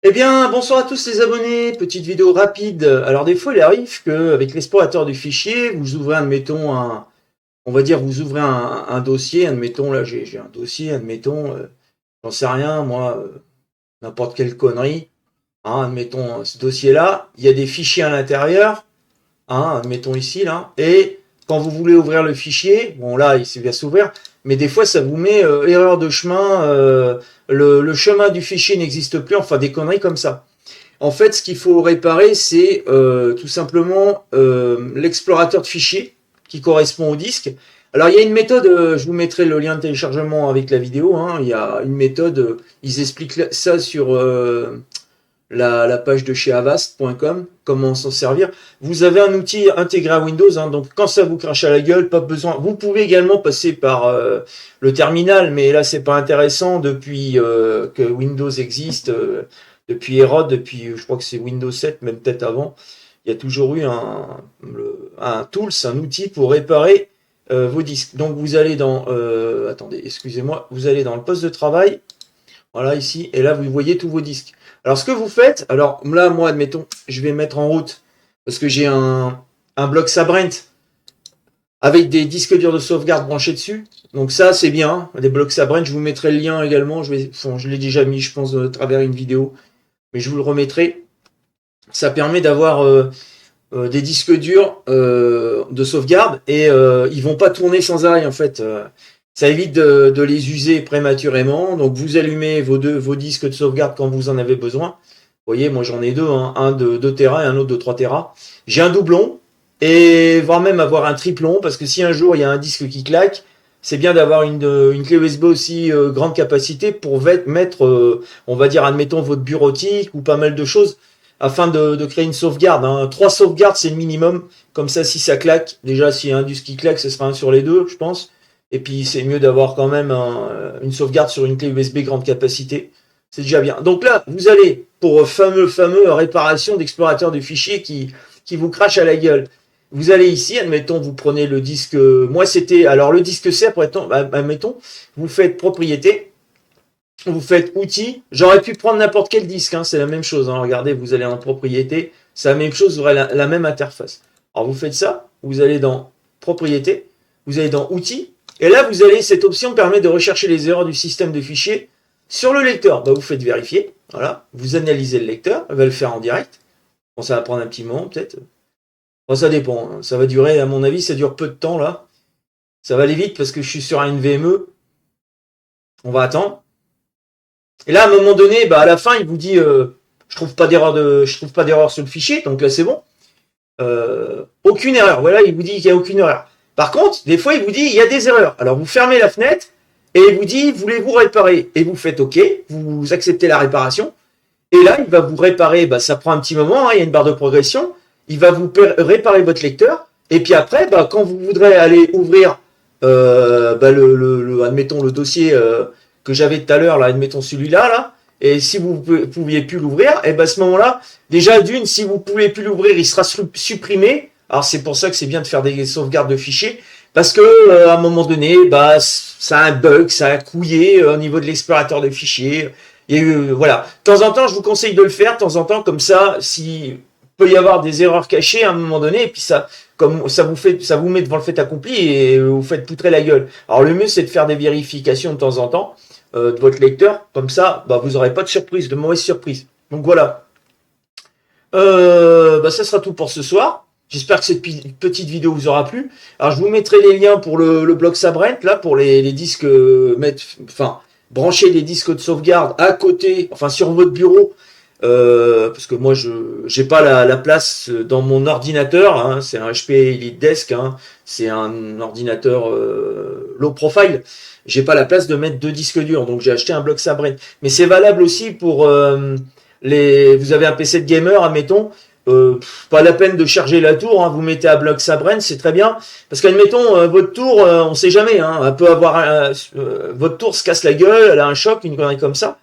Eh bien, bonsoir à tous les abonnés. Petite vidéo rapide. Alors, des fois, il arrive qu'avec l'explorateur du fichier, vous ouvrez, admettons, on va dire, vous ouvrez un dossier. Admettons, là, j'ai un dossier, admettons, j'en sais rien, moi, n'importe quelle connerie. Hein, admettons, ce dossier-là, il y a des fichiers à l'intérieur. Hein, admettons ici, là. Et quand vous voulez ouvrir le fichier, bon, là, il va s'ouvrir. Mais des fois, ça vous met erreur de chemin. Le chemin du fichier n'existe plus. Enfin, des conneries comme ça. En fait, ce qu'il faut réparer, c'est tout simplement l'explorateur de fichiers qui correspond au disque. Alors, il y a une méthode, je vous mettrai le lien de téléchargement avec la vidéo. Hein, il y a une méthode, ils expliquent ça sur la page de chez avast.com, comment s'en servir. Vous avez un outil intégré à Windows, hein, donc quand ça vous crache à la gueule, pas besoin. Vous pouvez également passer par le terminal, mais là, c'est pas intéressant depuis que Windows existe. Depuis Herod, depuis je crois que c'est Windows 7, même peut-être avant, il y a toujours eu un tools, un outil pour réparer vos disques. Donc vous allez dans, attendez, excusez-moi, vous allez dans le poste de travail, voilà ici, et là vous voyez tous vos disques. Alors ce que vous faites, alors là moi admettons, je vais mettre en route, parce que j'ai un bloc Sabrent avec des disques durs de sauvegarde branchés dessus. Donc ça c'est bien, des blocs Sabrent, je vous mettrai le lien également, je l'ai déjà mis je pense à travers une vidéo, mais je vous le remettrai. Ça permet d'avoir des disques durs de sauvegarde et ils vont pas tourner sans arrêt en fait. Ça évite de les user prématurément. Donc vous allumez vos disques de sauvegarde quand vous en avez besoin. Vous voyez, moi j'en ai deux, hein, un de 2 Tera et un autre de 3 Tera. J'ai un doublon et voire même avoir un triplon parce que si un jour il y a un disque qui claque, c'est bien d'avoir une clé USB aussi grande capacité pour mettre, on va dire, admettons, votre bureautique ou pas mal de choses afin de créer une sauvegarde. Hein. 3 sauvegardes, c'est le minimum. Comme ça, si ça claque, déjà, s'il y a un disque qui claque, ce sera un sur les deux, je pense. Et puis, c'est mieux d'avoir quand même une sauvegarde sur une clé USB grande capacité. C'est déjà bien. Donc là, vous allez pour fameux réparation d'explorateur de fichiers qui vous crache à la gueule. Vous allez ici, admettons, vous prenez le disque. Moi, c'était. Alors, le disque C, admettons, vous faites propriété, vous faites outils. J'aurais pu prendre n'importe quel disque, hein, c'est la même chose. Hein. Regardez, vous allez en propriété, c'est la même chose, vous aurez la même interface. Alors, vous faites ça, vous allez dans propriété, vous allez dans outils, et là, vous allez, cette option permet de rechercher les erreurs du système de fichiers sur le lecteur. Bah, vous faites vérifier, voilà, vous analysez le lecteur, elle va le faire en direct. Bon, ça va prendre un petit moment, peut-être. Bon, ça dépend. Hein. Ça va durer, à mon avis, ça dure peu de temps là. Ça va aller vite parce que je suis sur un NVMe. On va attendre. Et là, à un moment donné, bah, à la fin, il vous dit je trouve pas d'erreur sur le fichier, donc là c'est bon. Aucune erreur. Voilà, il vous dit qu'il n'y a aucune erreur. Par contre, des fois, il vous dit il y a des erreurs. Alors vous fermez la fenêtre et il vous dit voulez-vous réparer? Et vous faites OK, vous acceptez la réparation. Et là, il va vous réparer, bah, ça prend un petit moment, hein, il y a une barre de progression. Il va vous réparer votre lecteur. Et puis après, bah, quand vous voudrez aller ouvrir, bah, admettons, le dossier que j'avais tout à l'heure, là, admettons celui-là, là, et si vous ne pouviez plus l'ouvrir, et bah, à ce moment-là, déjà d'une, si vous ne pouvez plus l'ouvrir, il sera supprimé. Alors c'est pour ça que c'est bien de faire des sauvegardes de fichiers, parce que à un moment donné, bah, ça a un bug, ça a couillé au niveau de l'explorateur de fichiers. Il y a eu, voilà. De temps en temps, je vous conseille de le faire, de temps en temps, comme ça, si peut y avoir des erreurs cachées à un moment donné, et puis ça, comme ça vous met devant le fait accompli et vous faites poutrer la gueule. Alors le mieux, c'est de faire des vérifications de temps en temps de votre lecteur, comme ça, bah, vous n'aurez pas de surprise, de mauvaise surprise. Donc voilà. Bah, ça sera tout pour ce soir. J'espère que cette petite vidéo vous aura plu. Alors je vous mettrai les liens pour le bloc Sabrent, là, pour les disques brancher des disques de sauvegarde à côté, enfin sur votre bureau, parce que moi je j'ai pas la place dans mon ordinateur, hein, c'est un HP Elite Desk, hein, c'est un ordinateur low profile, j'ai pas la place de mettre 2 disques durs, donc j'ai acheté un bloc Sabrent. Mais c'est valable aussi pour vous avez un PC de gamer, admettons, pas la peine de charger la tour, hein, vous mettez à bloc Sabrent, c'est très bien, parce qu'admettons votre tour, on sait jamais, hein, elle peut avoir votre tour se casse la gueule, elle a un choc, une connerie comme ça.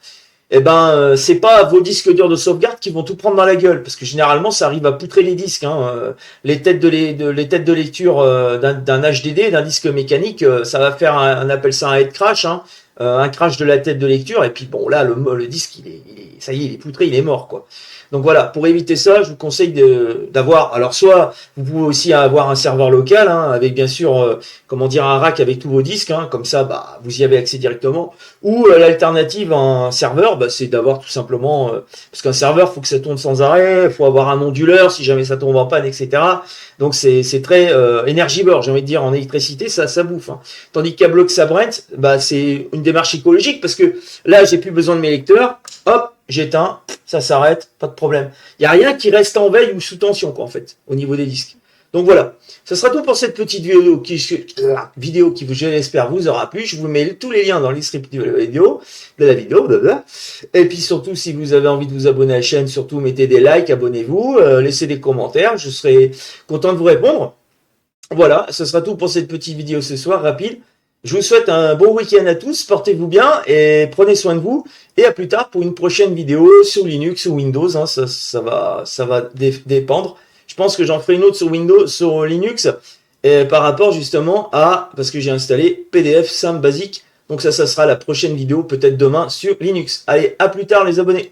Eh ben, c'est pas vos disques durs de sauvegarde qui vont tout prendre dans la gueule, parce que généralement ça arrive à poutrer les disques. Hein. Les têtes de lecture d'un HDD, d'un disque mécanique, ça va faire on appelle ça un head crash. Hein. un crash de la tête de lecture, et puis bon là le disque ça y est, il est poutré, il est mort quoi. Donc voilà, pour éviter ça, je vous conseille d'avoir, alors soit vous pouvez aussi avoir un serveur local, hein, avec bien sûr, comment dire, un rack avec tous vos disques, hein, comme ça bah, vous y avez accès directement, ou l'alternative à un serveur, bah, c'est d'avoir tout simplement, parce qu'un serveur, faut que ça tourne sans arrêt, il faut avoir un onduleur si jamais ça tombe en panne, etc. Donc c'est très énergivore, j'ai envie de dire, en électricité, ça bouffe. Hein. Tandis qu'un bloc Sabrent, bah, c'est une démarche écologique, parce que là, j'ai plus besoin de mes lecteurs, hop, j'éteins, ça s'arrête, pas de problème. Il n'y a rien qui reste en veille ou sous tension, quoi, en fait, au niveau des disques. Donc voilà, ça sera tout pour cette petite vidéo qui, je l'espère, vous aura plu. Je vous mets tous les liens dans les scripts de la vidéo, blablabla. Et puis surtout, si vous avez envie de vous abonner à la chaîne, surtout mettez des likes, abonnez-vous, laissez des commentaires, je serai content de vous répondre. Voilà, ce sera tout pour cette petite vidéo ce soir, rapide. Je vous souhaite un bon week-end à tous, portez-vous bien et prenez soin de vous. Et à plus tard pour une prochaine vidéo sur Linux ou Windows, hein, ça va dépendre. Je pense que j'en ferai une autre sur Windows, sur Linux, et par rapport justement à, parce que j'ai installé PDF simple basique. Donc ça sera la prochaine vidéo, peut-être demain sur Linux. Allez, à plus tard les abonnés.